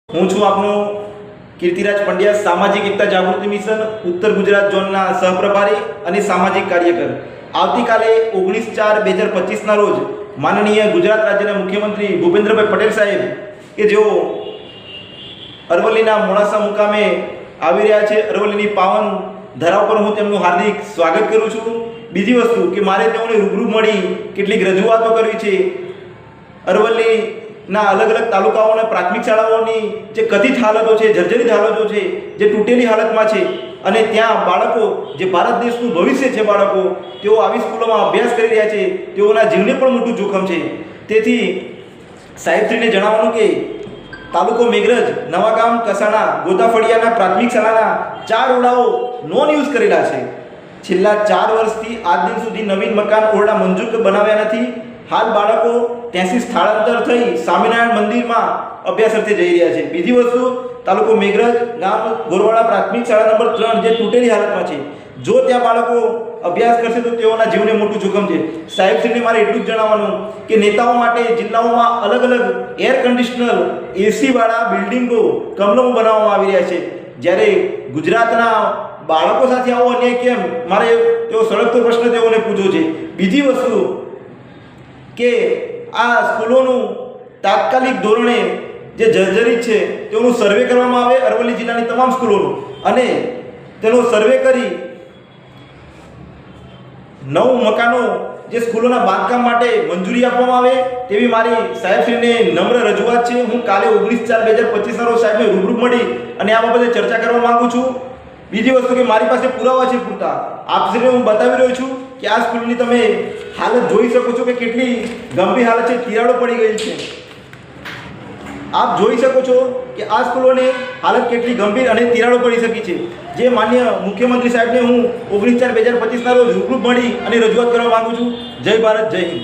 હું છું આપનો કીર્તિરાજ પંડ્યા, સામાજિક એકતા જાગૃતિ મિશન ઉત્તર ગુજરાત ઝોનના સહપ્રભારી અને સામાજિક કાર્યકર। આવતીકાલે 19/4/2025ના રોજ માનનીય ગુજરાત રાજ્યના મુખ્યમંત્રી ભૂપેન્દ્રભાઈ પટેલ સાહેબ કે જેઓ અરવલ્લીના મોડાસા મુકામે આવી રહ્યા છે, અરવલ્લીની પાવન ધરા પર હું તેમનું હાર્દિક સ્વાગત કરું છું। બીજી વસ્તુ કે મારે તેઓને રૂબરૂ મળી કેટલીક રજૂઆતો કરવી છે। અરવલ્લીના અલગ અલગ તાલુકાઓના પ્રાથમિક શાળાઓની જે કથિત હાલતો છે, જર્જરિત હાલતો છે, જે તૂટેલી હાલતમાં છે અને ત્યાં બાળકો જે ભારત દેશનું ભવિષ્ય છે, બાળકો તેઓ આવી સ્કૂલોમાં અભ્યાસ કરી રહ્યા છે, તેઓના જીવને પણ મોટું જોખમ છે। તેથી સાહેબશ્રીને જણાવવાનું કે તાલુકો મેઘરજ, નવાગામ, કસાણા, ગોતાફળિયાના પ્રાથમિક શાળાના 4 ઓરડાઓ નોન યુઝ કરેલા છે। છેલ્લા 4 વર્ષથી આજ દિન સુધી નવીન મકાન ઓરડા મંજૂર બનાવ્યા નથી। હાલ બાળકો ત્યાંથી સ્થળાંતર થઈ સ્વામિનારાયણ મંદિરમાં અભ્યાસ અર્થે જઈ રહ્યા છે। બીજી વસ્તુ, તાલુકો મેઘરજ, ગામ ગોરવાડા પ્રાથમિક શાળા નંબર 3 જે તૂટેલી હાલતમાં છે, જો ત્યાં બાળકો અભ્યાસ કરશે તો તેઓના જીવને મોટું જોખમ છે। સાહેબશ્રીને મારે એટલું જ જણાવવાનું કે નેતાઓ માટે જિલ્લાઓમાં અલગ અલગ એર કન્ડિશનર એસીવાળા બિલ્ડિંગો કમલમો બનાવવામાં આવી રહ્યા છે, જ્યારે ગુજરાતના બાળકો સાથે આવો અન્યાય કેમ? મારે તેઓ સળગતો પ્રશ્ન તેઓને પૂછવો છે। બીજી વસ્તુ કે આ સ્કૂલોનું તાત્કાલિક ધોરણે જે જર્જરિત છે તેઓનું સર્વે કરવામાં આવે, અરવલ્લી જિલ્લાની તમામ સ્કૂલોનું, અને તેનો સર્વે કરી 9 મકાનો જે સ્કૂલોના બાંધકામ માટે મંજૂરી આપવામાં આવે તેવી મારી સાહેબશ્રીને નમ્ર રજૂઆત છે। હું કાલે 19/4/2025ના રોજ સાહેબને રૂબરૂ મળી અને આ બાબતે ચર્ચા કરવા માંગુ છું। બીજી વસ્તુ કે મારી પાસે પુરાવા છે પૂરતા, આપશ્રીને હું બતાવી રહ્યો છું કે આ સ્કૂલની તમે હાલત જોઈ શકો છો કે કેટલી ગંભીર હાલત છે, તિરાડો પડી ગઈ છે। આપ જોઈ શકો છો કે આ સ્કૂલોની હાલત કેટલી ગંભીર અને તિરાડો પડી શકી છે, જે માન્ય મુખ્યમંત્રી સાહેબને હું 19/4/2025ના રોજ રૂબરૂ મળી અને રજૂઆત કરવા માંગુ છું। જય ભારત, જય હિન્દ।